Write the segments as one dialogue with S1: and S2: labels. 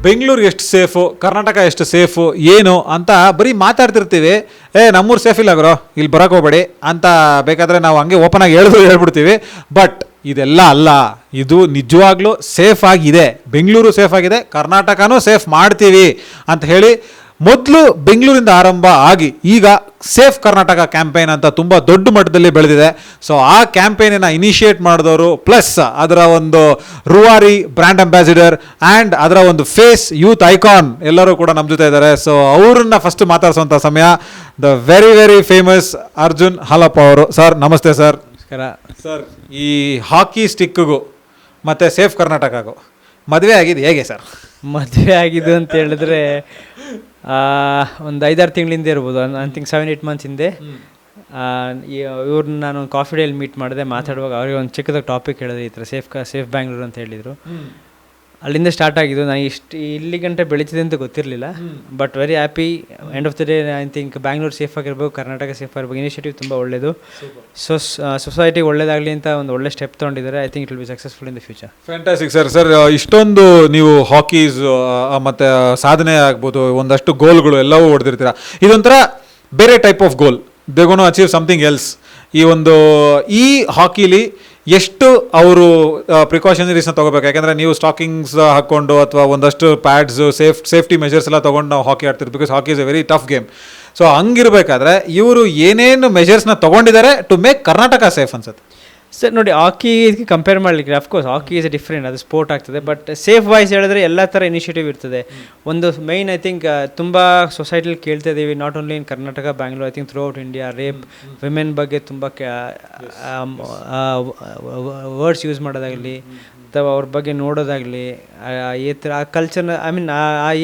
S1: ಬೆಂಗಳೂರು ಎಷ್ಟು ಸೇಫು, ಕರ್ನಾಟಕ ಎಷ್ಟು ಸೇಫು ಏನು ಅಂತ ಬರೀ ಮಾತಾಡ್ತಿರ್ತೀವಿ. ನಮ್ಮೂರು ಸೇಫ್ ಇಲ್ಲ ಗುರು, ಇಲ್ಲಿ ಬರೋಕ್ಕೆ ಹೋಗ್ಬೇಡಿ ಅಂತ ಬೇಕಾದರೆ ನಾವು ಹಂಗೆ ಓಪನ್ ಆಗಿ ಹೇಳ್ಬಿಡ್ತೀವಿ. ಬಟ್ ಇದೆಲ್ಲ ಅಲ್ಲ, ಇದು ನಿಜವಾಗ್ಲೂ ಸೇಫ್ ಆಗಿದೆ. ಬೆಂಗಳೂರು ಸೇಫ್ ಆಗಿದೆ, ಕರ್ನಾಟಕನೂ ಸೇಫ್ ಮಾಡ್ತೀವಿ ಅಂತ ಹೇಳಿ ಮೊದಲು ಬೆಂಗಳೂರಿಂದ ಆರಂಭ ಆಗಿ ಈಗ ಸೇಫ್ ಕರ್ನಾಟಕ ಕ್ಯಾಂಪೇನ್ ಅಂತ ತುಂಬ ದೊಡ್ಡ ಮಟ್ಟದಲ್ಲಿ ಬೆಳೆದಿದೆ. ಸೊ ಆ ಕ್ಯಾಂಪೇನನ್ನು ಇನಿಷಿಯೇಟ್ ಮಾಡಿದವರು ಪ್ಲಸ್ ಅದರ ಒಂದು ರೂವಾರಿ ಬ್ರ್ಯಾಂಡ್ ಅಂಬಾಸಿಡರ್ ಆ್ಯಂಡ್ ಅದರ ಒಂದು ಫೇಸ್ ಯೂತ್ ಐಕಾನ್ ಎಲ್ಲರೂ ಕೂಡ ನಮ್ಮ ಜೊತೆ ಇದ್ದಾರೆ. ಸೊ ಅವ್ರನ್ನ ಫಸ್ಟ್ ಮಾತಾಡಿಸುವಂಥ ಸಮಯ the very very famous Arjun Halappa ಅವರು. ಸರ್ ನಮಸ್ತೆ ಸರ್.
S2: ನಮಸ್ಕಾರ
S1: ಸರ್. ಈ ಹಾಕಿ ಸ್ಟಿಕ್ಕಿಗೂ ಮತ್ತು ಸೇಫ್ ಕರ್ನಾಟಕಗೂ ಮದುವೆ ಆಗಿದೆ ಹೇಗೆ ಸರ್?
S2: ಮದುವೆ ಆಗಿದ್ದು ಅಂತ ಹೇಳಿದ್ರೆ ಒಂದು 5-6 ತಿಂಗಳಿಂದ ಇರ್ಬೋದು, ಐ ಥಿಂಕ್ 7-8 ಮಂತ್ಸ್ ಹಿಂದೆ. ಇವ್ರನ್ನ ನಾನು ಕಾಫಿ ಡೇಲಿ ಮೀಟ್ ಮಾಡಿದೆ. ಮಾತಾಡುವಾಗ ಅವ್ರಿಗೆ ಒಂದು ಚಿಕ್ಕದಾಗ ಟಾಪಿಕ್ ಹೇಳಿದೆ, ಈ ಥರ ಸೇಫ್ ಬ್ಯಾಂಗ್ಳೂರು ಅಂತ ಹೇಳಿದರು. ಅಲ್ಲಿಂದ ಸ್ಟಾರ್ಟ್ ಆಗಿದ್ದು. ನನಗೆ ಇಲ್ಲಿ ಗಂಟೆ ಬೆಳೀತಿದೆ ಅಂತ ಗೊತ್ತಿರಲಿಲ್ಲ. But very happy. End of the day I think Bangalore safe ಆಗಿರ್ಬೇಕು, ಕರ್ನಾಟಕ ಸೇಫ್ ಆಗಿರ್ಬೇಕು. ಇನಿಷಿಯೇಟಿವ್ ತುಂಬ ಒಳ್ಳೆಯದು. ಸೊಸೈಟಿಗೆ ಒಳ್ಳೇದಾಗಲಿ ಅಂತ ಒಂದು ಒಳ್ಳೆ ಸ್ಟೆಪ್ ತೊಗೊಂಡಿದ್ದಾರೆ. I think it will be successful in the future.
S1: Fantastic sir. Sir ಇಷ್ಟೊಂದು ನೀವು ಹಾಕೀಸ್ ಮತ್ತು ಸಾಧನೆ ಆಗ್ಬೋದು, ಒಂದಷ್ಟು ಗೋಲ್ಗಳು ಎಲ್ಲವೂ ಹೊಡೆದಿರ್ತೀರ. ಇದೊಂಥರ ಬೇರೆ type of goal, they gone achieve something else. ಈ ಹಾಕಿಲಿ ಎಷ್ಟು ಅವರು ಪ್ರಿಕಾಷನರೀಸ್ನ ತೊಗೋಬೇಕು? ಯಾಕೆಂದರೆ ನೀವು ಸ್ಟಾಕಿಂಗ್ಸ್ ಹಾಕ್ಕೊಂಡು ಅಥವಾ ಒಂದಷ್ಟು ಪ್ಯಾಡ್ಸ್ ಸೇಫ್ಟಿ ಮೆಷರ್ಸ್ ಎಲ್ಲ ತೊಗೊಂಡು ನಾವು ಹಾಕಿ ಆಡ್ತಿರ್ತೀವಿ. Because hockey is a very tough game. So ಹಂಗಿರ್ಬೇಕಾದ್ರೆ ಇವರು ಏನೇನು ಮೆಷರ್ಸ್ನ ತೊಗೊಂಡಿದ್ದಾರೆ ಟು ಮೇಕ್ ಕರ್ನಾಟಕ ಸೇಫ್ ಅನ್ಸುತ್ತೆ?
S2: ಸರ್ ನೋಡಿ, ಹಾಕಿ ಇದಕ್ಕೆ ಕಂಪೇರ್ ಮಾಡಲಿಕ್ಕೆ ಅಫ್ಕೋರ್ಸ್ ಹಾಕಿ ಇಸ್ ಡಿಫ್ರೆಂಟ್, ಅದು ಸ್ಪೋರ್ಟ್ ಆಗ್ತದೆ. ಬಟ್ ಸೇಫ್ ವಾಯ್ಸ್ ಹೇಳಿದ್ರೆ ಎಲ್ಲ ಥರ ಇನಿಷಿಯೇಟಿವ್ ಇರ್ತದೆ. ಒಂದು ಮೈನ್ ಐ ಥಿಂಕ್ ತುಂಬ ಸೊಸೈಟಿಲಿ ಕೇಳ್ತಾ ಇದ್ದೀವಿ, not only in Karnataka, Bangalore, I think through out India. Rape, women ಬಗ್ಗೆ ತುಂಬ ವರ್ಡ್ಸ್ ಯೂಸ್ ಮಾಡೋದಾಗಲಿ ಅಥವಾ ಅವ್ರ ಬಗ್ಗೆ ನೋಡೋದಾಗಲಿ, ಈ ಥರ ಆ ಕಲ್ಚರ್ನ ಐ ಮೀನ್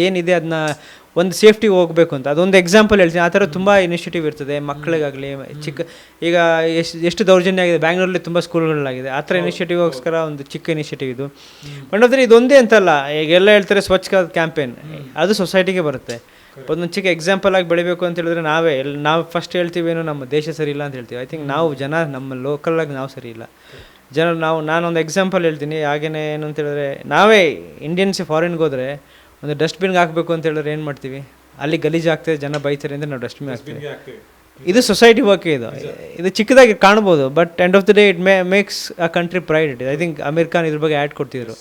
S2: ಏನಿದೆ ಅದನ್ನ ಒಂದು ಸೇಫ್ಟಿಗೆ ಹೋಗಬೇಕು ಅಂತ ಅದೊಂದು ಎಕ್ಸಾಂಪಲ್ ಹೇಳ್ತೀನಿ. ಆ ಥರ ತುಂಬ ಇನಿಷಿಯೇಟಿವ್ ಇರ್ತದೆ ಮಕ್ಕಳಿಗಾಗಲಿ. ಈಗ ಎಷ್ಟು ದೌರ್ಜನ್ಯ ಆಗಿದೆ ಬ್ಯಾಂಗ್ಳೂರಲ್ಲಿ, ತುಂಬ ಸ್ಕೂಲ್ಗಳಾಗಿದೆ. ಆ ಥರ ಇನಿಷಿಯೇಟಿವ್ಗೋಸ್ಕರ ಒಂದು ಚಿಕ್ಕ ಇನಿಷಿಯೇಟಿವ್ ಇದು. ಬಟ್ ಆದರೆ ಇದೊಂದೇ ಅಂತಲ್ಲ, ಈಗೆಲ್ಲ ಹೇಳ್ತಾರೆ ಸ್ವಚ್ಛ ಕ್ಯಾಂಪೇನ್, ಅದು ಸೊಸೈಟಿಗೆ ಬರುತ್ತೆ. ಒಂದೊಂದು ಚಿಕ್ಕ ಎಕ್ಸಾಂಪಲ್ ಆಗಿ ಬೆಳಿಬೇಕು ಅಂತ ಹೇಳಿದ್ರೆ ನಾವು ಫಸ್ಟ್ ಹೇಳ್ತೀವೇನೋ ನಮ್ಮ ದೇಶ ಸರಿ ಇಲ್ಲ ಅಂತ ಹೇಳ್ತೀವಿ. ಐ ಥಿಂಕ್ ನಾವು ನಮ್ಮ ಲೋಕಲಾಗಿ ನಾವು ಸರಿ ಇಲ್ಲ. ನಾನೊಂದು ಎಕ್ಸಾಂಪಲ್ ಹೇಳ್ತೀನಿ. ಹಾಗೇನೆ ಏನು ಅಂತ ಹೇಳಿದ್ರೆ, ನಾವೇ ಇಂಡಿಯನ್ಸ್ ಫಾರಿನ್ಗೆ ಹೋದರೆ ಒಂದು ಡಸ್ಟ್ಬಿನ್ಗೆ ಹಾಕಬೇಕು ಅಂತ ಹೇಳಿದ್ರೆ ಏನು ಮಾಡ್ತೀವಿ? ಅಲ್ಲಿ ಗಲೀಜು ಆಗ್ತದೆ, ಜನ ಬೈತಾರೆ ಅಂದರೆ ನಾವು ಡಸ್ಟ್ಬಿನ್ ಹಾಕ್ತೀವಿ. ಇದು ಸೊಸೈಟಿ ವರ್ಕ್. ಇದು ಚಿಕ್ಕದಾಗಿ ಕಾಣ್ಬೋದು, but end of the day it makes a country pride. It I think Aamir Khan ಇದ್ರ ಬಗ್ಗೆ ಆ್ಯಡ್ ಕೊಡ್ತಿದ್ರು.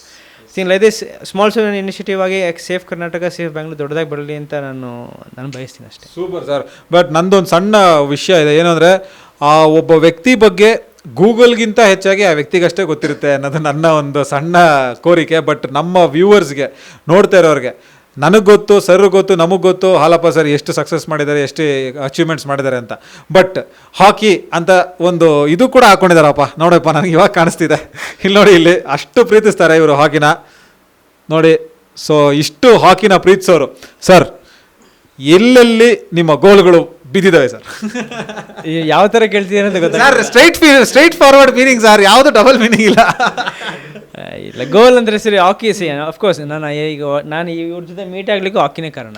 S2: ಲೈಕ್ ದಿಸ್ ಸ್ಮಾಲ್ ಇನಿಷಿಯೇಟಿವ್ ಆಗಿ ಸೇಫ್ ಕರ್ನಾಟಕ, ಸೇಫ್ ಬ್ಯಾಂಗ್ಳೂರ್ ದೊಡ್ಡದಾಗಿ ಬರಲಿ ಅಂತ ನಾನು ಬಯಸ್ತೀನಿ ಅಷ್ಟೇ.
S1: Super sir. ಬಟ್ ನಂದೊಂದು ಸಣ್ಣ ವಿಷಯ ಇದೆ. ಏನಂದರೆ ಒಬ್ಬ ವ್ಯಕ್ತಿ ಬಗ್ಗೆ ಗೂಗಲ್ಗಿಂತ ಹೆಚ್ಚಾಗಿ ಆ ವ್ಯಕ್ತಿಗಷ್ಟೇ ಗೊತ್ತಿರುತ್ತೆ ಅನ್ನೋದು ನನ್ನ ಒಂದು ಸಣ್ಣ ಕೋರಿಕೆ. ಬಟ್ ನಮ್ಮ ವ್ಯೂವರ್ಸ್ಗೆ, ನೋಡ್ತಾ ಇರೋರಿಗೆ, ನನಗೆ ಗೊತ್ತು, ಸರ್ ಗೊತ್ತು, ನಮಗೆ ಗೊತ್ತು ಹಾಲಪ್ಪ ಸರ್ ಎಷ್ಟು ಸಕ್ಸಸ್ ಮಾಡಿದ್ದಾರೆ, ಎಷ್ಟು ಅಚೀವ್ಮೆಂಟ್ಸ್ ಮಾಡಿದ್ದಾರೆ ಅಂತ. ಬಟ್ ಹಾಕಿ ಅಂತ ಒಂದು ಇದು ಕೂಡ ಹಾಕ್ಕೊಂಡಿದ್ದಾರಪ್ಪ. ನೋಡಪ್ಪ, ನನಗೆ ಇವಾಗ ಕಾಣಿಸ್ತಿದೆ ಇಲ್ಲಿ ನೋಡಿ, ಇಲ್ಲಿ ಅಷ್ಟು ಪ್ರೀತಿಸ್ತಾರೆ ಇವರು ಹಾಕಿನ ನೋಡಿ. ಸೊ ಇಷ್ಟು ಹಾಕಿನ ಪ್ರೀತಿಸೋರು ಸರ್, ಎಲ್ಲೆಲ್ಲಿ ನಿಮ್ಮ ಗೋಲ್ಗಳು ಬಿದ್ದಿದ್ದಾವೆ ಸರ್?
S2: ಯಾವ ಥರ ಕೇಳ್ತಿದ್ದೀರ ಅಂತ ಗೊತ್ತಾ
S1: sir? Straight forward meaning sir, ಯಾವುದು ಡಬಲ್ ಮೀನಿಂಗ್ ಇಲ್ಲ.
S2: ಇಲ್ಲ, ಗೋಲ್ ಅಂದರೆ ಸರಿ ಹಾಕಿ ಅಫ್ಕೋರ್ಸ್. ನಾನು ಇವ್ರ ಜೊತೆ ಮೀಟ್ ಆಗಲಿಕ್ಕೂ ಹಾಕಿನೇ ಕಾರಣ.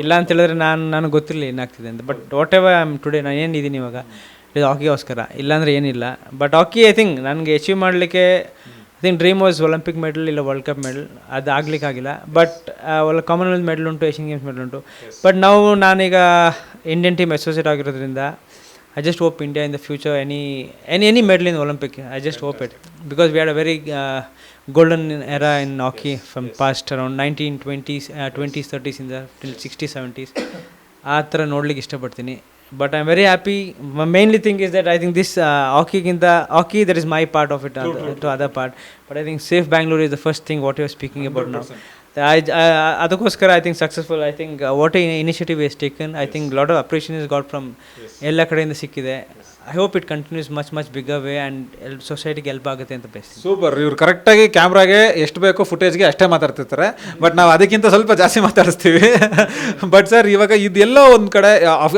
S2: ಇಲ್ಲ ಅಂತ ಹೇಳಿದ್ರೆ ನನಗೆ ಗೊತ್ತಿರಲಿಲ್ಲ ಏನಾಗ್ತಿದೆ ಅಂತ. But what ever I am today, ನಾನು ಏನಿದ್ದೀನಿ ಇವಾಗ ಇದು ಹಾಕಿಗೋಸ್ಕರ, ಇಲ್ಲಾಂದರೆ ಏನಿಲ್ಲ. ಬಟ್ ಹಾಕಿ ಐ ಥಿಂಕ್ ನನಗೆ ಅಚೀವ್ ಮಾಡಲಿಕ್ಕೆ I think dream was Olympic medal, ಇಲ್ಲ ವರ್ಲ್ಡ್ ಕಪ್ ಮೆಡಲ್. ಅದು ಆಗಲಿಕ್ಕಾಗಿಲ್ಲ. ಬಟ್ ಕಾಮನ್ವೆಲ್ತ್ ಮೆಡಲ್ ಉಂಟು, ಏಷ್ಯನ್ ಗೇಮ್ಸ್ ಮೆಡಲ್ ಉಂಟು. ಬಟ್ ನಾನೀಗ ಇಂಡಿಯನ್ ಟೀಮ್ ಅಸೋಸಿಯೇಟ್ ಆಗಿರೋದ್ರಿಂದ I just hope India in the future, any medal in Olympic, I just hope it. Because we had a very golden era in hockey from past around 1920s, 20s, 30s, in the till 60s, 70s. ಆ ಥರ ನೋಡ್ಲಿಕ್ಕೆ ಇಷ್ಟಪಡ್ತೀನಿ. But I'm very happy. My mainly thing is that I think this hockey, that is my part of it, to other part. But I think Safe Bangalore is the first thing what you are speaking about 100%. Now. ಅದಕ್ಕೋಸ್ಕರ I think successful. I think what initiative is taken, I think lot of appreciation is got from ಎಲ್ಲ ಕಡೆಯಿಂದ ಸಿಕ್ಕಿದೆ. I hope it continues much bigger way and ಸೊಸೈಟಿಗೆ help ಆಗುತ್ತೆ ಅಂತ ಬಯಸ್ತೀನಿ.
S1: Super. ಇವ್ರು ಕರೆಕ್ಟಾಗಿ ಕ್ಯಾಮ್ರಾಗೆ ಎಷ್ಟು ಬೇಕೋ ಫುಟೇಜ್ಗೆ ಅಷ್ಟೇ ಮಾತಾಡ್ತಿರ್ತಾರೆ. ಬಟ್ ನಾವು ಅದಕ್ಕಿಂತ ಸ್ವಲ್ಪ ಜಾಸ್ತಿ ಮಾತಾಡಿಸ್ತೀವಿ. ಬಟ್ ಸರ್, ಇವಾಗ ಇದೆಲ್ಲೋ ಒಂದು ಕಡೆ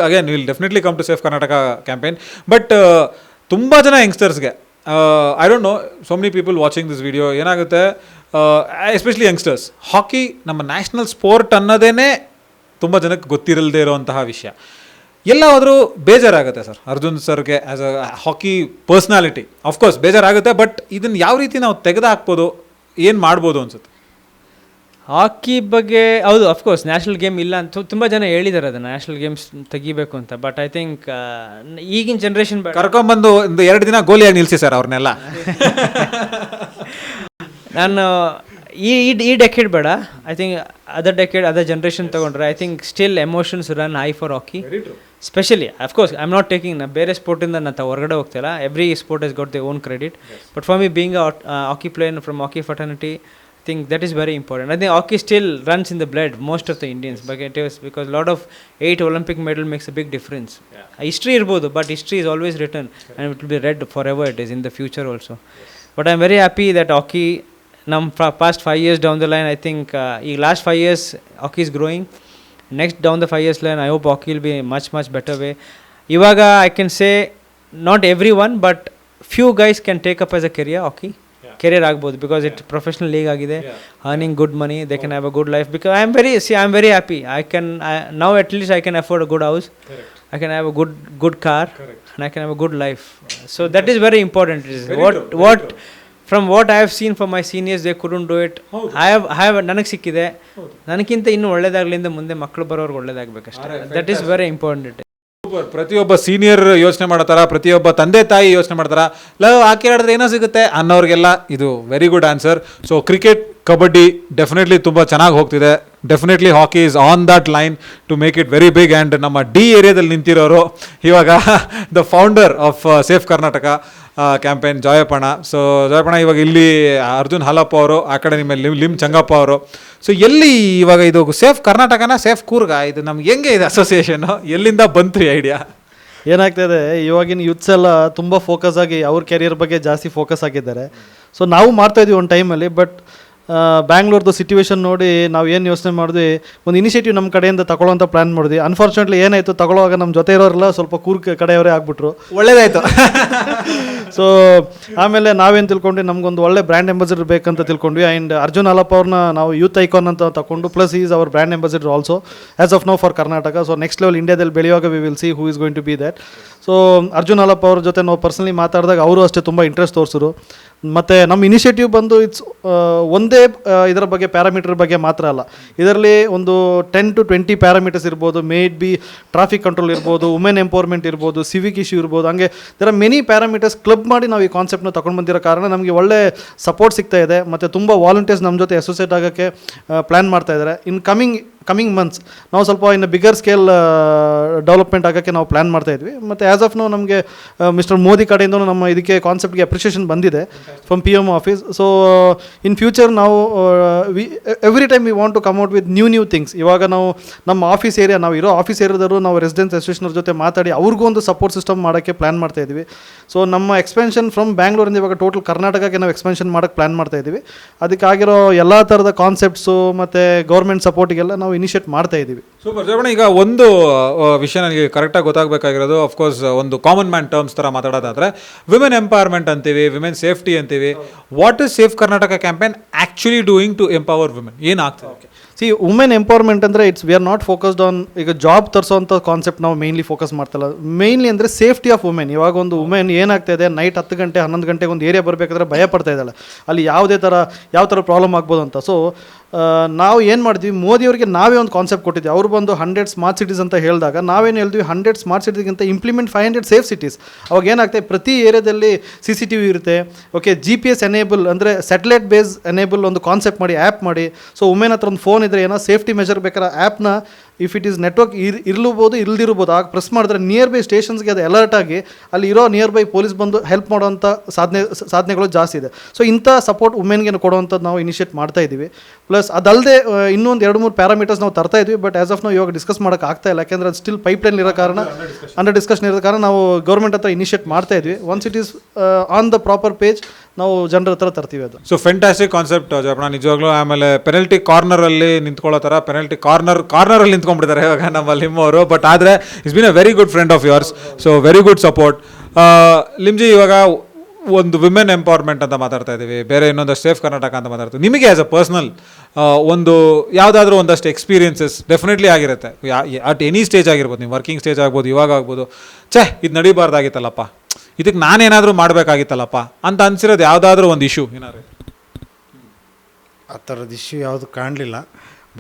S1: again will definitely come to safe Karnataka campaign. But ತುಂಬ ಜನ ಯಂಗ್ಸ್ಟರ್ಸ್ಗೆ, I don't know, so many people watching this video, ಏನಾಗುತ್ತೆ, ಎಸ್ಪೆಷಲಿ ಯಂಗ್ಸ್ಟರ್ಸ್, ಹಾಕಿ ನಮ್ಮ ನ್ಯಾಷನಲ್ ಸ್ಪೋರ್ಟ್ ಅನ್ನೋದೇ ತುಂಬ ಜನಕ್ಕೆ ಗೊತ್ತಿರಲ್ಲದೆ ಇರೋವಂತಹ ವಿಷಯ. ಎಲ್ಲ ಹೋದರೂ ಬೇಜಾರಾಗುತ್ತೆ ಸರ್ ಅರ್ಜುನ್ ಸರ್ಗೆ as a hockey personality. Of course ಬೇಜಾರಾಗುತ್ತೆ. ಬಟ್ ಇದನ್ನು ಯಾವ ರೀತಿ ನಾವು ತೆಗೆದು ಹಾಕ್ಬೋದು, ಏನು ಮಾಡ್ಬೋದು ಅನ್ಸುತ್ತೆ?
S2: ಹಾಕಿ ಬಗ್ಗೆ ಹೌದು ಅಫ್ಕೋರ್ಸ್ ನ್ಯಾಷನಲ್ ಗೇಮ್ ಇಲ್ಲ ಅಂತ ತುಂಬ ಜನ ಹೇಳಿದ್ದಾರೆ ಅದನ್ನು ನ್ಯಾಷನಲ್ ಗೇಮ್ಸ್ ತೆಗಿಬೇಕು ಅಂತ. ಬಟ್ ಐ ಥಿಂಕ್ ಈಗಿನ ಜನ್ರೇಷನ್
S1: ಕರ್ಕೊಂಬಂದು ಒಂದು 2 ದಿನ ಗೋಲಿಯಾಗಿ ನಿಲ್ಸಿ ಸರ್ ಅವ್ರನ್ನೆಲ್ಲ.
S2: ನಾನು ಈ ಡೆಕೆಡ್ ಬೇಡ, ಐ ಥಿಂಕ್ ಅದರ್ ಜನ್ರೇಷನ್ ತೊಗೊಂಡ್ರೆ I think still emotions run high for hockey. Specially of course I am not taking ಬೇರೆ ಸ್ಪೋರ್ಟಿಂದ ನಾನು ಹೊರಗಡೆ ಹೋಗ್ತಿಲ್ಲ, every sport is got the own credit. But for me being hockey player from hockey fraternity, I think that is very important. I think hockey still runs in the blood most of the Indians, but it is because a lot of 8 Olympic medal makes a big difference. History irbodu, but history is always written and it will be read forever. It is in the future also. But I am very happy that hockey past 5 years down the line, I think last 5 years hockey is growing. Next down the 5 years line, I hope hockey will be much better way. Ivaga I can say not everyone, but few guys can take up as a career hockey. Career ಆಗ್ಬೋದು, because it professional league ಆಗಿದೆ, earning good money, they can have a good life. Because I am very happy. Now at least I can afford a good house, I can have a good car, and I can have a good life. So that is very important. What from what I have seen from my seniors, they couldn't do it. I have ನನಗೆ ಸಿಕ್ಕಿದೆ, ನನಗಿಂತ ಇನ್ನೂ ಒಳ್ಳೇದಾಗ್ಲಿಂದ ಮುಂದೆ ಮಕ್ಕಳು ಬರೋರ್ಗೆ ಒಳ್ಳೇದಾಗಬೇಕಷ್ಟೇ. That is very important.
S1: ಪ್ರತಿಯೊಬ್ಬ ಸೀನಿಯರ್ ಯೋಚನೆ ಮಾಡತಾರ, ಪ್ರತಿಯೊಬ್ಬ ತಂದೆ ತಾಯಿ ಯೋಚನೆ ಮಾಡ್ತಾರ, ಹಾಕಿ ಆಡಿದ್ರೆ ಏನೋ ಸಿಗುತ್ತೆ ಅನ್ನೋರಿಗೆಲ್ಲ ಇದು very good answer. So cricket, kabaddi definitely ತುಂಬ ಚೆನ್ನಾಗಿ ಹೋಗ್ತಿದೆ. Definitely hockey is on that line to make it very big. And ನಮ್ಮ ಡಿ ಏರಿಯಾದಲ್ಲಿ ನಿಂತಿರೋರು ಇವಾಗ the founder of safe Karnataka campaign Jayapana. So Jayapana ಇವಾಗ ಇಲ್ಲಿ ಅರ್ಜುನ್ ಹಾಲಪ್ಪ ಅವರು, ಆ ಕಡೆ ನಿಮ್ಮ ಲಿಮ್ ಚಂಗಪ್ಪ ಅವರು. ಸೊ ಎಲ್ಲಿ ಇವಾಗ ಇದು ಸೇಫ್ ಕರ್ನಾಟಕನ ಸೇಫ್ ಕೂರ್ಗ, ಇದು ನಮ್ಗೆ ಹೆಂಗೆ ಇದೆ ಅಸೋಸಿಯೇಷನ್ನು, ಎಲ್ಲಿಂದ ಬಂತು ಈ ಐಡಿಯಾ?
S3: ಏನಾಗ್ತಾಯಿದೆ, ಇವಾಗಿನ ಯೂತ್ಸ್ ಎಲ್ಲ ತುಂಬ ಫೋಕಸ್ ಆಗಿ ಅವ್ರ ಕೆರಿಯರ್ ಬಗ್ಗೆ ಜಾಸ್ತಿ ಫೋಕಸ್ ಆಗಿದ್ದಾರೆ. ಸೊ ನಾವು ಮಾಡ್ತಾಯಿದ್ವಿ ಒಂದು ಟೈಮಲ್ಲಿ. ಬಟ್ ಬ್ಯಾಂಗ್ಳೂರ್ದು ಸಿಚುವೇಶನ್ ನೋಡಿ ನಾವು ಏನು ಯೋಚನೆ ಮಾಡಿದ್ವಿ, ಒಂದು ಇನಿಷಿಯೇಟಿವ್ ನಮ್ಮ ಕಡೆಯಿಂದ ತಗೊಳ್ಳೋಂಥ ಪ್ಲ್ಯಾನ್ ಮಾಡಿದ್ವಿ. ಅನ್ಫಾರ್ಚುನೇಟ್ಲಿ ಏನಾಯಿತು, ತಗೊಳ್ಳುವಾಗ ನಮ್ಮ ಜೊತೆ ಇರೋರೆಲ್ಲ ಸ್ವಲ್ಪ ಕೂರ್ಗ್ ಕಡೆಯವರೇ ಆಗ್ಬಿಟ್ರು.
S1: ಒಳ್ಳೇದಾಯಿತು.
S3: ಸೊ ಆಮೇಲೆ ನಾವೇನು ತಿಳ್ಕೊಂಡ್ವಿ, ನಮಗೊಂದು ಒಳ್ಳೆ ಬ್ರ್ಯಾಂಡ್ ಅಂಬಾಸಿಡರ್ ಬೇಕಂತ ತಿಳ್ಕೊಂಡ್ವಿ. ಆ್ಯಂಡ್ ಅರ್ಜುನ್ ಹಾಲಪ್ಪ ಅವ್ರನ್ನ ನಾವು ಯೂತ್ ಐಕಾನ್ ಅಂತ ತಗೊಂಡು, plus is our brand ambassador also as of now for Karnataka. So next level ಇಂಡಿಯಾದಲ್ಲಿ ಬೆಳೆಯುವಾಗ we will see who is going to be that. So Arjun Halappa ಅವ್ರ ಜೊತೆ ನಾವು ಪರ್ಸನಲಿ ಮಾತಾಡಿದಾಗ ಅವರು ಅಷ್ಟೇ ತುಂಬ ಇಂಟ್ರೆಸ್ಟ್ ತೋರಿಸಿದ್ರು. ಮತ್ತು ನಮ್ಮ ಇನಿಷಿಯೇಟಿವ್ ಬಂದು ಇಟ್ಸ್ ಒಂದೇ ಇದರ ಬಗ್ಗೆ ಪ್ಯಾರಾಮೀಟರ್ ಬಗ್ಗೆ ಮಾತ್ರ ಅಲ್ಲ, ಇದರಲ್ಲಿ ಒಂದು 10 to 20 ಪ್ಯಾರಾಮೀಟರ್ಸ್ ಇರ್ಬೋದು. ಮೇಡ್ ಬಿ ಟ್ರಾಫಿಕ್ ಕಂಟ್ರೋಲ್ ಇರ್ಬೋದು, ವುಮೆನ್ ಎಂಪವರ್ಮೆಂಟ್ ಇರ್ಬೋದು, ಸಿವಿಕ್ ಇಶ್ಯೂ ಇರ್ಬೋದು. ಹಂಗೆ there are many parameters club ಮಾಡಿ ನಾವು ಈ ಕಾನ್ಸೆಪ್ಟ್ನ ತೊಗೊಂಡು ಬಂದಿರೋ ಕಾರಣ ನಮಗೆ ಒಳ್ಳೆ ಸಪೋರ್ಟ್ ಸಿಗ್ತಾ ಇದೆ. ಮತ್ತು ತುಂಬ ವಾಲಂಟಿಯರ್ಸ್ ನಮ್ಮ ಜೊತೆ ಅಸೋಸಿಯೇಟ್ ಆಗೋಕ್ಕೆ ಪ್ಲ್ಯಾನ್ ಮಾಡ್ತಾ ಇದ್ದಾರೆ. ಇನ್ ಕಮಿಂಗ್ ಮಂತ್ಸ್ ನಾವು ಸ್ವಲ್ಪ ಇನ್ನು ಬಿಗರ್ ಸ್ಕೇಲ್ ಡೆವಲಪ್ಮೆಂಟ್ ಆಗೋಕ್ಕೆ ನಾವು ಪ್ಲ್ಯಾನ್ ಮಾಡ್ತಾ ಇದ್ವಿ. ಮತ್ತು ಆ್ಯಸ್ ಆಫ್ ನಾವು ನಮಗೆ ಮಿಸ್ಟರ್ ಮೋದಿ ಕಡೆಯಿಂದಲೂ ನಮ್ಮ ಇದಕ್ಕೆ ಕಾನ್ಸೆಪ್ಟ್ಗೆ ಅಪ್ರಿಷಿಯೇಷನ್ ಬಂದಿದೆ from PM office. So in future ನಾವು every time we want to come out with new things. ಇವಾಗ ನಾವು ನಮ್ಮ ಆಫೀಸ್ ಏರಿಯಾ, ನಾವು ಇರೋ ಆಫೀಸ್ ಏರಿಯಾದವರು ನಾವು ರೆಸಿಡೆನ್ಸ್ ಅಸೋಸಿಯೇಷನ್ ಜೊತೆ ಮಾತಾಡಿ ಅವ್ರಿಗೂ ಒಂದು ಸಪೋರ್ಟ್ ಸಿಸ್ಟಮ್ ಮಾಡೋಕ್ಕೆ ಪ್ಲ್ಯಾನ್ ಮಾಡ್ತಾ ಇದ್ವಿ. ಸೊ ನಮ್ಮ ಎಕ್ಸ್ಪೆನ್ಷನ್ ಫ್ರಮ್ ಬ್ಯಾಂಗ್ಳೂರಿಂದ ಇವಾಗ ಟೋಟಲ್ ಕರ್ನಾಟಕಕ್ಕೆ ನಾವು ಎಕ್ಸ್ಪೆನ್ಷನ್ ಮಾಡೋಕ್ಕೆ ಪ್ಲ್ಯಾನ್ ಮಾಡ್ತಾ ಇದ್ದೀವಿ. ಅದಕ್ಕಾಗಿರೋ ಎಲ್ಲ ಥರದ ಕಾನ್ಸೆಪ್ಟ್ಸು ಮತ್ತು ಗೌರ್ಮೆಂಟ್ ಸಪೋರ್ಟಿಗೆಲ್ಲ ನಾವು ಇನಿಷಿಯೇಟ್ ಮಾಡ್ತಾ ಇದ್ದೀವಿ.
S1: ಸೂಪರ್ ಜಯಪಣ. ಈಗ ಒಂದು ವಿಷಯ ನನಗೆ ಕರೆಕ್ಟಾಗಿ ಗೊತ್ತಾಗಬೇಕಾಗಿರೋದು, ಅಫ್ಕೋರ್ಸ್ ಒಂದು ಕಾಮನ್ ಮ್ಯಾನ್ ಟರ್ಮ್ಸ್ ಥರ ಮಾತಾಡೋದಾದರೆ ವಿಮೆನ್ ಎಂಪವರ್ಮೆಂಟ್ ಅಂತೀವಿ, ವಿಮೆನ್ ಸೇಫ್ಟಿ ಅಂತೀವಿ. What is safe Karnataka campaign actually doing to empower women? ಏನಾಗ್ತದೆ?
S3: ಸಿ ವುಮೆನ್ ಎಂಪವರ್ಮೆಂಟ್ ಅಂದರೆ we are not focused on ಈಗ ಜಾಬ್ ತರಿಸೋಂಥ ಕಾನ್ಸೆಪ್ಟ್ ನಾವು ಮೇನ್ಲಿ ಫೋಕಸ್ ಮಾಡ್ತಿಲ್ಲ. ಮೇನ್ಲಿ ಅಂದರೆ ಸೇಫ್ಟಿ ಆಫ್ ವುಮೆನ್. ಇವಾಗ ಒಂದು ವುಮೆನ್ ಏನಾಗ್ತಾ ಇದೆ, ನೈಟ್ 10 ಗಂಟೆ 11 ಗಂಟೆಗೆ ಒಂದು ಏರಿಯಾ ಬರಬೇಕಾದ್ರೆ ಭಯ ಪಡ್ತಾ ಇದ್ದಾಳೆ, ಅಲ್ಲಿ ಯಾವ ಥರ ಪ್ರಾಬ್ಲಮ್ ಆಗ್ಬೋದು ಅಂತ. ಸೊ ನಾವು ಏನು ಮಾಡಿದ್ವಿ, ಮೋದಿಯವರಿಗೆ ನಾವೇ ಒಂದು ಕಾನ್ಸೆಪ್ಟ್ ಕೊಟ್ಟಿದ್ವಿ. ಅವರು ಬಂದು 100 ಸ್ಮಾರ್ಟ್ ಸಿಟೀಸ್ ಅಂತ ಹೇಳಿದಾಗ ನಾವೇನು ಹೇಳಿದ್ವಿ, 100 ಸ್ಮಾರ್ಟ್ ಸಿಟೀಸ್ಗಿಂತ ಇಂಪ್ಲಿಮೆಂಟ್ 500 ಸೇಫ್ ಸಿಟೀಸ್. ಅವಾಗ ಏನಾಗ್ತದೆ, ಪ್ರತಿ ಏರಿಯಾದಲ್ಲಿ CCTV ಇರುತ್ತೆ. ಓಕೆ, GPS ಎನೇಬಲ್ ಅಂದರೆ ಸ್ಯಾಟಲೈಟ್ ಬೇಸ್ ಎನೇಬಲ್ ಒಂದು ಕಾನ್ಸೆಪ್ಟ್ ಮಾಡಿ, ಆ್ಯಪ್ ಮಾಡಿ. ಸೊ ವುಮೆನ್ ಹತ್ರ ಒಂದು ಫೋನ್ ಇದ್ದರೆ ಏನೋ ಸೇಫ್ಟಿ ಮೆಜರ್ ಬೇಕಾದ್ರೆ ಆ್ಯಪ್ನ ಇಫ್ ಇಟ್ ಈಸ್ ನೆಟ್ವರ್ಕ್ ಇರ್ಲೂಬೋದು ಇಲ್ದಿರ್ಬೋದು, ಆಗ ಪ್ರೆಸ್ ಮಾಡಿದ್ರೆ ನಿಯರ್ ಬೈ ಸ್ಟೇಷನ್ಸ್ಗೆ ಅದು ಅಲರ್ಟ್ ಆಗಿ ಅಲ್ಲಿ ಇರೋ ನಿಯರ್ ಬೈ ಪೊಲೀಸ್ ಬಂದು ಹೆಲ್ಪ್ ಮಾಡೋವಂಥ ಸಾಧನೆಗಳು ಜಾಸ್ತಿ ಇದೆ. ಸೊ ಇಂಥ ಸಪೋರ್ಟ್ ವುಮೆನ್ಗೆ ಕೊಡುವಂಥದ್ದು ನಾವು ಇನಿಷಿಯೇಟ್ ಮಾಡ್ತಾ ಇದ್ದೀವಿ. ಪ್ಲಸ್ ಅದಲ್ಲದೆ ಇನ್ನೊಂದು 2-3 ಪ್ಯಾರಾಮೀಟರ್ಸ್ ನಾವು ತರ್ತಾ ಇದ್ವಿ. ಬಟ್ ಆಸ್ ಆಫ್ ನಾವು ಇವಾಗ ಡಿಸ್ಕಸ್ ಮಾಡೋಕ್ಕೆ ಆಗ್ತಾ ಇಲ್ಲ, ಯಾಕೆಂದರೆ ಅದು ಸ್ಟಿಲ್ ಪೈಪ್ಲೈನ್ ಇರೋ ಕಾರಣ, ಅಂಡರ್ ಡಿಸ್ಕಷನ್ ಇರೋ ಕಾರಣ ನಾವು ಗೌರ್ಮೆಂಟ್ ಹತ್ರ ಇನಿಷಿಯೇಟ್ ಮಾಡ್ತಾ ಇದ್ವಿ. Once it is on the proper page ನಾವು ಜನರ ಹತ್ರ ತರ್ತೀವಿ ಅದು.
S1: ಸೊ ಫ್ಯಾಂಟಾಸ್ಟಿಕ್ ಕಾನ್ಸೆಪ್ಟ್ ಜಯಪಣ, ನಿಜವಾಗ್ಲೂ. ಆಮೇಲೆ ಪೆನಲ್ಟಿ ಕಾರ್ನರಲ್ಲಿ ನಿಂತ್ಕೊಳ್ಳೋ ಥರ ಪೆನಲ್ಟಿ ಕಾರ್ನರಲ್ಲಿ ನಿಂತ್ಕೊಂಡ್ಬಿಡ್ತಾರೆ ಇವಾಗ ನಮ್ಮ ಲಿಮ್ಮವರು. ಬಟ್ ಆದರೆ it's been a very good friend of yours. So very good support. ಲಿಮ್ಜಿ, ಇವಾಗ ಒಂದು ವಿಮೆನ್ ಎಂಪವರ್ಮೆಂಟ್ ಅಂತ ಮಾತಾಡ್ತಾ ಇದ್ದೀವಿ, ಬೇರೆ ಇನ್ನೊಂದಷ್ಟು ಸೇಫ್ ಕರ್ನಾಟಕ ಅಂತ ಮಾತಾಡ್ತೀವಿ. ನಿಮಗೆ ಆ್ಯಸ್ ಅ ಪರ್ಸ್ನಲ್ ಒಂದು ಯಾವುದಾದ್ರೂ ಒಂದಷ್ಟು ಎಕ್ಸ್ಪೀರಿಯನ್ಸಸ್ ಡೆಫಿನೆಟ್ಲಿ ಆಗಿರುತ್ತೆ, ಅಟ್ ಎನಿ ಸ್ಟೇಜ್ ಆಗಿರ್ಬೋದು, ನೀವು ವರ್ಕಿಂಗ್ ಸ್ಟೇಜ್ ಆಗ್ಬೋದು, ಇವಾಗ ಆಗ್ಬೋದು, ಇದು ನಡೀಬಾರ್ದಾಗಿತ್ತಲ್ಲಪ್ಪ, ಇದಕ್ಕೆ ನಾನೇನಾದರೂ ಮಾಡಬೇಕಾಗಿತ್ತಲ್ಲಪ್ಪ ಅಂತ ಅನ್ಸಿರೋದು ಯಾವುದಾದ್ರೂ ಒಂದು ಇಶ್ಯೂ ಏನಾದ್ರು?
S4: ಆ ಥರದ ಇಶ್ಯೂ ಯಾವುದು ಕಾಣಲಿಲ್ಲ.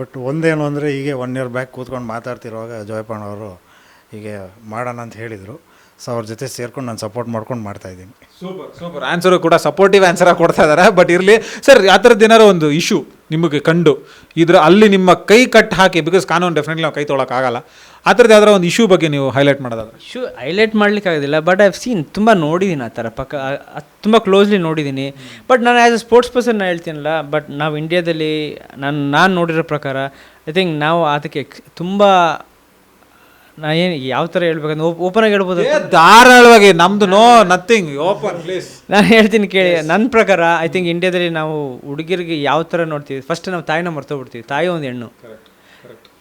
S4: ಬಟ್ ಒಂದೇನು ಅಂದರೆ ಹೀಗೆ 1 ಇಯರ್ ಬ್ಯಾಕ್ ಕೂತ್ಕೊಂಡು ಮಾತಾಡ್ತಿರುವಾಗ ಜೋಯಪ್ಪಣ್ಣ ಅವರು ಹೀಗೆ ಮಾಡೋಣ ಅಂತ ಹೇಳಿದರು. ಸೊ ಅವ್ರ ಜೊತೆ ಸೇರ್ಕೊಂಡು ನಾನು ಸಪೋರ್ಟ್ ಮಾಡ್ಕೊಂಡು ಮಾಡ್ತಾಯಿದ್ದೀನಿ.
S1: ಸೂಪರ್ ಆನ್ಸರು ಕೂಡ ಸಪೋರ್ಟಿವ್ ಆನ್ಸರಾಗಿ ಕೊಡ್ತಾ ಇದ್ದಾರೆ. ಬಟ್ ಇರಲಿ ಸರ್, ಆ ಥರದ್ದು ಏನಾರು ಒಂದು ಇಶ್ಯೂ ನಿಮಗೆ ಕಂಡು ಅಲ್ಲಿ ನಿಮ್ಮ ಕೈ ಕಟ್ ಹಾಕಿ, ಬಿಕಾಸ್ ಕಾನೂನು ಡೆಫಿನೆಟ್ಲಿ ನಾವು ಕೈ ತೊಗೊಳಕ್ಕಾಗಲ್ಲ, ಆ ಥರದ್ದು ಯಾವ್ದಾರ ಒಂದು ಇಶ್ಯೂ ಬಗ್ಗೆ ನೀವು ಹೈಲೈಟ್ ಮಾಡೋದಾದ್ರೆ?
S2: ಇಶ್ಯೂ ಹೈಲೈಟ್ ಮಾಡ್ಲಿಕ್ಕೆ ಆಗೋದಿಲ್ಲ, ಬಟ್ ಐವ್ ಸೀನ್ ತುಂಬ ನೋಡಿದ್ದೀನಿ ಆ ಥರ ತುಂಬ ಕ್ಲೋಸ್ಲಿ ನೋಡಿದ್ದೀನಿ. ಬಟ್ ನಾನು ಆ್ಯಸ್ ಅ ಸ್ಪೋರ್ಟ್ಸ್ ಪರ್ಸನ್ ನಾನು ಹೇಳ್ತೀನಲ್ಲ, ಬಟ್ ನಾವು ಇಂಡಿಯಾದಲ್ಲಿ ನಾನು ನೋಡಿರೋ ಪ್ರಕಾರ ಐ ಥಿಂಕ್ ನಾವು ಅದಕ್ಕೆ ತುಂಬ ನಾ ಏನು ಯಾವ ಥರ ಹೇಳ್ಬೇಕಂದ್ರೆ ಓಪನ್ ಆಗಿ ಹೇಳ್ಬೋದು.
S1: ಧಾರಾಳವಾಗಿ ನಮ್ದು ನೋ ನಥಿಂಗ್ ಓಪನ್ ಪ್ಲೀಸ್.
S2: ನಾನು ಹೇಳ್ತೀನಿ ಕೇಳಿ. ನನ್ನ ಪ್ರಕಾರ ಐ ಥಿಂಕ್ ಇಂಡಿಯಾದಲ್ಲಿ ನಾವು ಹುಡುಗಿರಿಗೆ ಯಾವ ಥರ ನೋಡ್ತೀವಿ, ಫಸ್ಟ್ ನಾವು ತಾಯಿನ ಮರ್ತೋಗ್ಬಿಡ್ತೀವಿ. ತಾಯಿ ಒಂದು ಹೆಣ್ಣು.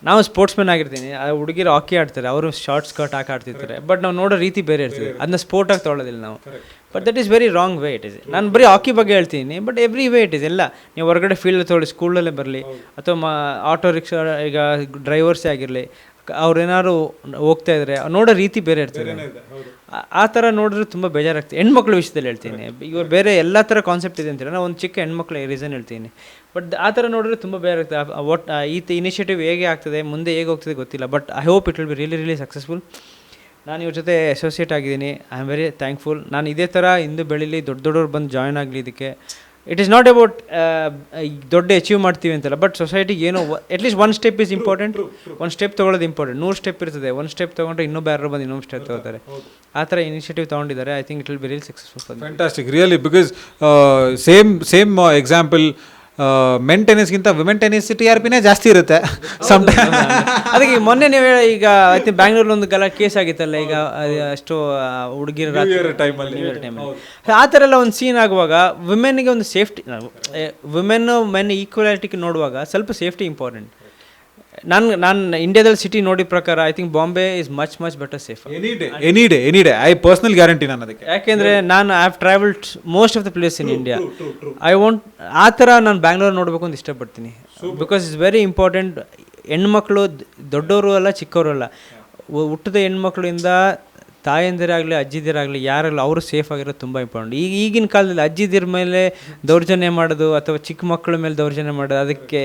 S2: ನಾವು ಸ್ಪೋರ್ಟ್ಸ್ ಮ್ಯಾನ್ ಆಗಿರ್ತೀನಿ, ಆ ಹುಡುಗಿರು ಹಾಕಿ ಆಡ್ತಾರೆ, ಅವರು ಶಾರ್ಟ್ ಸ್ಕರ್ಟ್ ಹಾಕಿ ಆಡ್ತಿರ್ತಾರೆ. ಬಟ್ ನಾವು ನೋಡೋ ರೀತಿ ಬೇರೆ ಇರ್ತದೆ, ಅದನ್ನ ಸ್ಪೋರ್ಟಾಗಿ ತೊಗೊಳ್ಳೋದಿಲ್ಲ ನಾವು. But that is very wrong way it is. ನಾನು ಬರೀ ಹಾಕಿ ಬಗ್ಗೆ ಹೇಳ್ತೀನಿ, but every way it is. ಎಲ್ಲ ನೀವು ಹೊರಗಡೆ ಫೀಲ್ಡ್ ತೊಗೊಳ್ಳಿ, ಸ್ಕೂಲಲ್ಲೇ ಬರಲಿ ಅಥವಾ ಆಟೋ ರಿಕ್ಷಾ ಈಗ ಡ್ರೈವರ್ಸೇ ಆಗಿರಲಿ, ಅವ್ರೇನಾದ್ರು ಹೋಗ್ತಾ ಇದ್ರೆ ನೋಡೋ ರೀತಿ ಬೇರೆ ಇರ್ತದೆ. ಆ ಥರ ನೋಡಿದ್ರೆ ತುಂಬ ಬೇಜಾರಾಗ್ತದೆ. ಹೆಣ್ಮಕ್ಳ ವಿಷಯದಲ್ಲಿ ಹೇಳ್ತೀನಿ, ಇವಾಗ ಬೇರೆ ಎಲ್ಲ ಥರ ಕಾನ್ಸೆಪ್ಟ್ ಇದೆ ಅಂತೀರ, ನಾನು ಒಂದು ಚಿಕ್ಕ ಹೆಣ್ಮಕ್ಳ ರೀಸನ್ ಹೇಳ್ತೀನಿ. ಬಟ್ ಆ ಥರ ನೋಡಿದ್ರೆ ತುಂಬ ಬೇಜಾರಾಗ್ತದೆ. ಈ ಇನಿಷಿಯೇಟಿವ್ ಹೇಗೆ ಆಗ್ತದೆ, ಮುಂದೆ ಹೇಗೆ ಹೋಗ್ತದೆ ಗೊತ್ತಿಲ್ಲ. But I hope it will be really successful. ನಾನು ಇವ್ರ ಜೊತೆ ಅಸೋಸಿಯೇಟ್ ಆಗಿದ್ದೀನಿ. I am very thankful. ನಾನು ಇದೇ ಥರ ಇಂದು ಬೆಳೀಲಿ, ದೊಡ್ಡವ್ರು ಬಂದು ಜಾಯ್ನ್ ಆಗಲಿ ಇದಕ್ಕೆ. ಇಟ್ ಈಸ್ ನಾಟ್ ಅಬೌಟ್ ದೊಡ್ಡ ಅಚೀವ್ ಮಾಡ್ತೀವಿ ಅಂತಲ್ಲ, ಬಟ್ ಸೊಸೈಟಿಗೆ ಏನೋ at least 1 step is important. 1 step ತೊಗೊಳ್ಳೋದು ಇಂಪಾರ್ಟೆಂಟ್. 100 ಸ್ಟೆಪ್ ಇರ್ತದೆ, 1 ಸ್ಟೆಪ್ ತೊಗೊಂಡ್ರೆ ಇನ್ನೊಬ್ಬ ಯಾರು ಬಂದು ಇನ್ನೊಂದು ಸ್ಟೆಪ್ ತೊಗೋತಾರೆ. ಆ ಥರ ಇನಿಷಿಯೇಟಿವ್ ತೊಗೊಂಡಿದ್ದಾರೆ. I think it will be really successful.
S1: Fantastic really, because same example, men ಟೆನಿಸ್ಗಿಂತ ವಿಮೆನ್ ಟೆನಿಸ್ TRPನೇ ಜಾಸ್ತಿ ಇರುತ್ತೆ ಸಮ್ಟೈಮ್.
S2: ಅದಕ್ಕೆ ಮೊನ್ನೆ ನೀವು ಈಗ ಐ ಥಿಂಕ್ ಬ್ಯಾಂಗ್ಳೂರಲ್ಲಿ ಒಂದು ಕೇಸ್ ಆಗಿತ್ತಲ್ಲ, ಈಗ ಅಷ್ಟು ಹುಡುಗಿರ ಟೈಮಲ್ಲಿ ಆ ಥರ ಎಲ್ಲ ಒಂದು ಸೀನ್ ಆಗುವಾಗ ವಿಮೆನ್ಗೆ ಒಂದು ಸೇಫ್ಟಿ, ಮೆನ್ ಈಕ್ವಾಲಿಟಿಗೆ ನೋಡುವಾಗ ಸ್ವಲ್ಪ ಸೇಫ್ಟಿ ಇಂಪಾರ್ಟೆಂಟ್. ನಾನು ಇಂಡಿಯಾದಲ್ಲಿ ಸಿಟಿ ನೋಡಿ ಪ್ರಕಾರ I think Bombay is much better safe.
S1: Any day I personal guarantee ನಾನು ಅದಕ್ಕೆ.
S2: ಯಾಕೆಂದರೆ ನಾನು I have travelled most of the place in India. I want ಆ ಥರ ನಾನು ಬ್ಯಾಂಗ್ಳೂರ್ ನೋಡಬೇಕು ಅಂತ ಇಷ್ಟಪಡ್ತೀನಿ. Because it's very important. ಹೆಣ್ಮಕ್ಳು ದೊಡ್ಡವರು ಅಲ್ಲ ಚಿಕ್ಕವರು ಅಲ್ಲ, ಹುಟ್ಟಿದ ಹೆಣ್ಮಕ್ಳಿಂದ ತಾಯಂದಿರಾಗಲಿ ಅಜ್ಜಿದಿರಾಗಲಿ ಯಾರಾಗಲಿ ಅವರು ಸೇಫ್ ಆಗಿರೋದು ತುಂಬ ಇಂಪಾರ್ಟೆಂಟ್. ಈಗಿನ ಕಾಲದಲ್ಲಿ ಅಜ್ಜಿದಿರ ಮೇಲೆ ದೌರ್ಜನ್ಯ ಮಾಡೋದು ಅಥವಾ ಚಿಕ್ಕ ಮಕ್ಕಳ ಮೇಲೆ ದೌರ್ಜನ್ಯ ಮಾಡೋದು ಅದಕ್ಕೆ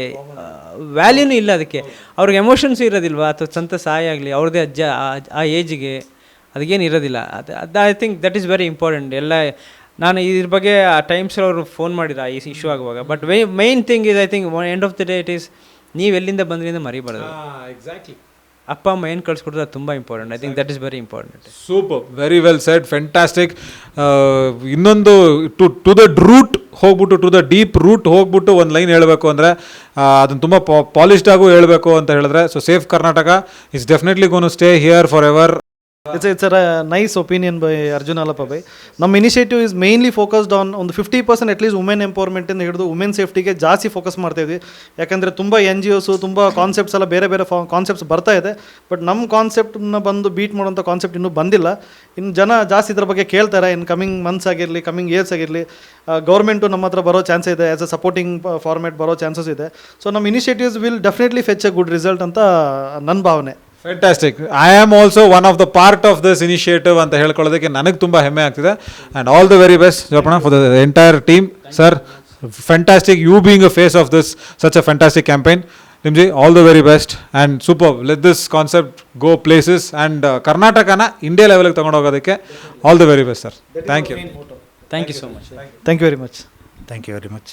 S2: ವ್ಯಾಲ್ಯೂನೂ ಇಲ್ಲ. ಅದಕ್ಕೆ ಅವ್ರಿಗೆ ಎಮೋಷನ್ಸು ಇರೋದಿಲ್ವ, ಅಥವಾ ಸ್ವಂತ ಸಹಾಯ ಆಗಲಿ ಅವ್ರದ್ದೇ ಆ ಏಜಿಗೆ ಅದಕ್ಕೇನು ಇರೋದಿಲ್ಲ. ಅದು I think that is very important. ಎಲ್ಲ ನಾನು ಇದ್ರ ಬಗ್ಗೆ ಆ ಟೈಮ್ಸಲ್ಲಿ ಅವರು ಫೋನ್ ಮಾಡಿದ್ರು ಈ ಇಶ್ಯೂ ಆಗುವಾಗ. But main thing is I think end of the day it is ನೀವು ಎಲ್ಲಿಂದ ಬಂದ್ರಿಂದ ಮರಿಬಾರ್ದು.
S1: ಎಕ್ಸಾಕ್ಟ್ಲಿ.
S2: ಅಪ್ಪ ಅಮ್ಮ ಏನು ಕಳಿಸ್ಕೊಡ್ತಾರೆ ಅದು ತುಂಬ important. I think that is very important.
S1: Super, very well shed, fantastic. ಇನ್ನೊಂದು ಟು ದ ರೂಟ್ ಹೋಗ್ಬಿಟ್ಟು, ಟು ದ ಡೀಪ್ ರೂಟ್ ಹೋಗ್ಬಿಟ್ಟು ಒಂದು ಲೈನ್ ಹೇಳಬೇಕು ಅಂದರೆ ಅದನ್ನು ತುಂಬ ಪಾಲಿಶ್ಡ್ ಆಗು ಹೇಳಬೇಕು ಅಂತ ಹೇಳಿದ್ರೆ, so safe Karnataka is definitely gone to stay here forever.
S3: It's a nice opinion by Arjun Alappa bhai. ನಮ್ಮ initiative is mainly focused on ಒಂದು 50% ಅಟ್ಲೀಸ್ಟ್ ವುಮೆನ್ ಎಂಪವರ್ಮೆಂಟಿಂದ ಹಿಡಿದು ವುಮೆನ್ ಸೇಫ್ಟಿಗೆ ಜಾಸ್ತಿ ಫೋಕಸ್ ಮಾಡ್ತಾಯಿದ್ವಿ. ಯಾಕಂದರೆ ತುಂಬ NGOs ತುಂಬ ಕಾನ್ಸೆಪ್ಟ್ಸ್ ಎಲ್ಲ ಬೇರೆ ಕಾನ್ಸೆಪ್ಟ್ಸ್ ಬರ್ತಾ ಇದೆ. ಬಟ್ ನಮ್ಮ ಕಾನ್ಸೆಪ್ಟನ್ನ ಬಂದು ಬೀಟ್ ಮಾಡೋಂಥ ಕಾನ್ಸೆಪ್ಟ್ ಇನ್ನೂ ಬಂದಿಲ್ಲ. ಇನ್ನು ಜನ ಜಾಸ್ತಿ ಇದ್ರ ಬಗ್ಗೆ ಕೇಳ್ತಾರೆ. ಇನ್ನು ಕಮಿಂಗ್ ಮಂತ್ಸ್ ಆಗಿರಲಿ, ಕಮಿಂಗ್ ಇಯರ್ಸ್ ಆಗಿರಲಿ, ಗೌರ್ಮೆಂಟು ನಮ್ಮ ಹತ್ರ ಬರೋ ಚಾನ್ಸ್ ಇದೆ. ಆ್ಯಸ್ ಅ ಸಪೋರ್ಟಿಂಗ್ ಫಾರ್ಮೇಟ್ ಬರೋ ಚಾನ್ಸಸ್ ಇದೆ. ಸೊ ನಮ್ಮ initiatives will definitely fetch a good result ಅಂತ ನನ್ನ ಭಾವನೆ.
S1: Fantastic. I am also one of the part of this initiative ಅಂತ ಹೇಳ್ಕೊಳ್ಳೋದಕ್ಕೆ ನನಗೆ ತುಂಬ ಹೆಮ್ಮೆ ಆಗ್ತಿದೆ. And all the very best Jopanna for the entire team. Sir, fantastic, you being a face of this such a fantastic campaign. ನಿಮ್ಜಿ all the very best and super. Let this concept go places and ಕರ್ನಾಟಕನ India ಲೆವೆಲ್ಗೆ ತೊಗೊಂಡೋಗೋದಕ್ಕೆ all the very best sir. Thank you.
S2: Thank you so much.
S3: Thank you very much.
S4: Thank you very much.